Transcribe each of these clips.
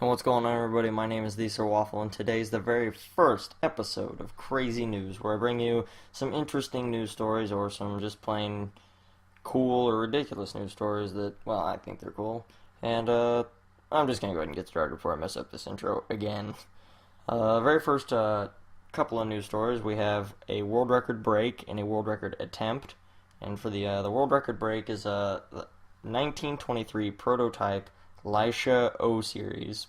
What's going on, everybody? My name is TheSirwaffle, and today's the very first episode of Crazy News, where I bring you some interesting news stories or some just plain cool or ridiculous news stories that, well, I think they're cool. And I'm just gonna go ahead and get started before I mess up this intro again. Very first couple of news stories, we have a world record break and a world record attempt. And for the world record break is the 1923 prototype Lisha O series.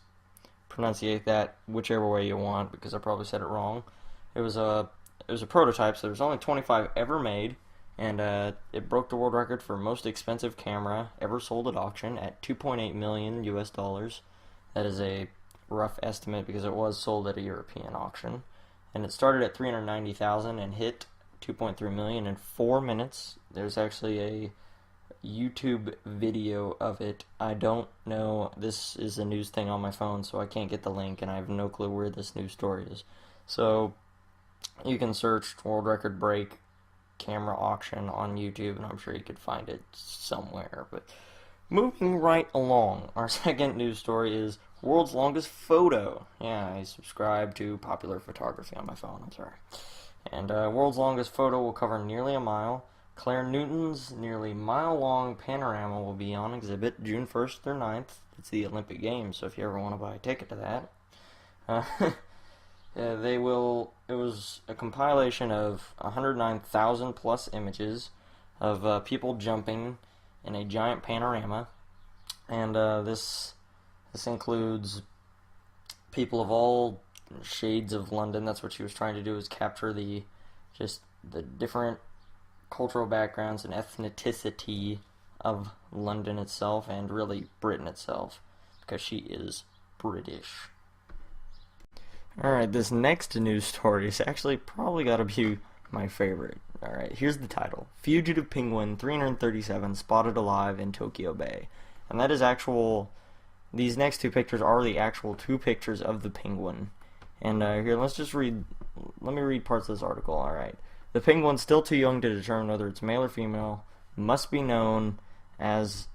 Pronunciate that whichever way you want, because I probably said it wrong. It was a prototype, so there's only 25 ever made, and it broke the world record for most expensive camera ever sold at auction at 2.8 million US dollars. That is a rough estimate because it was sold at a European auction, and it started at 390,000 and hit 2.3 million in 4 minutes. There's actually a YouTube video of it. I don't know, this is a news thing on my phone, so I can't get the link, and I have no clue where this news story is. So you can search world record break camera auction on YouTube, and I'm sure you could find it somewhere. But moving right along, our second news story is world's longest photo. Yeah, I subscribe to popular photography on my phone, I'm sorry. And world's longest photo will cover nearly a mile. Claire Newton's nearly mile-long panorama will be on exhibit June 1st through 9th. It's the Olympic Games, so if you ever want to buy a ticket to that. It was a compilation of 109,000 plus images of people jumping in a giant panorama. And this includes people of all shades of London. That's what she was trying to do, is capture the different cultural backgrounds and ethnicity of London itself, and really Britain itself, because she is British. Alright, this next news story is actually probably gotta be my favorite. Alright, here's the title. Fugitive penguin 337 spotted alive in Tokyo Bay. And that is actual, these next two pictures are the actual two pictures of the penguin. And here, let me read parts of this article. Alright. The penguin, still too young to determine whether it's male or female, must be known as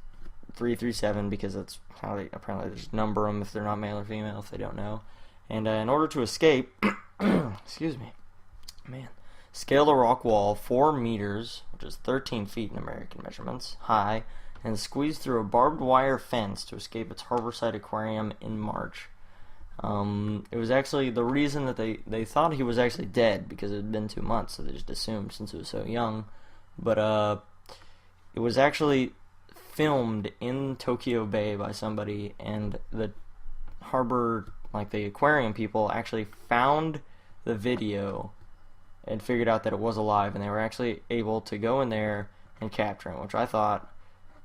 337, because that's how they apparently just number them if they're not male or female, if they don't know. And in order to escape, excuse me, man, scale the rock wall 4 meters, which is 13 feet in American measurements, high, and squeeze through a barbed wire fence to escape its harborside aquarium in March. It was actually the reason that they thought he was actually dead, because it had been 2 months, so they just assumed since he was so young. But it was actually filmed in Tokyo Bay by somebody, and the harbor, like the aquarium people, actually found the video and figured out that it was alive, and they were actually able to go in there and capture him, which I thought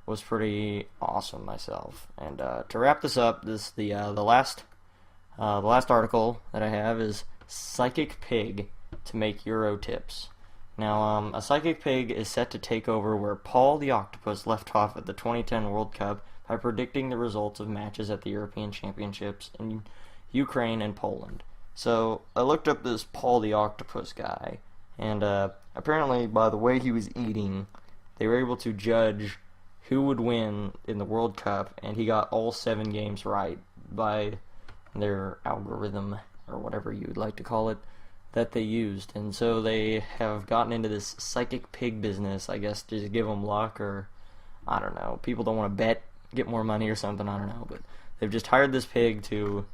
was pretty awesome myself. And to wrap this up, the last article that I have is Psychic Pig to make Euro tips. Now, a psychic pig is set to take over where Paul the Octopus left off at the 2010 World Cup by predicting the results of matches at the European Championships in Ukraine and Poland. So, I looked up this Paul the Octopus guy, and apparently by the way he was eating, they were able to judge who would win in the World Cup, and he got all 7 games right by their algorithm, or whatever you would like to call it, that they used. And so they have gotten into this psychic pig business, I guess, to give them luck, or I don't know, people don't want to bet, get more money or something, I don't know, but they've just hired this pig to,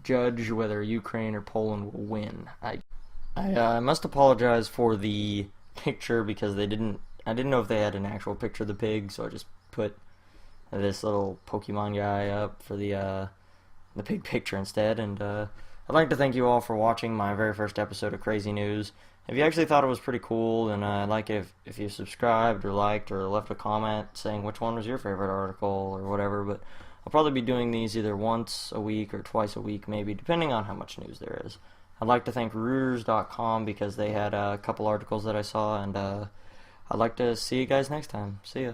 judge whether Ukraine or Poland will win. I must apologize for the picture, because I didn't know if they had an actual picture of the pig, so I just put this little Pokemon guy up for the pig picture instead. And I'd like to thank you all for watching my very first episode of Crazy News. If you actually thought it was pretty cool, then I'd like it if you subscribed or liked or left a comment saying which one was your favorite article or whatever. But I'll probably be doing these either once a week or twice a week, maybe, depending on how much news there is. I'd like to thank Reuters.com, because they had a couple articles that I saw, and I'd like to see you guys next time. See ya.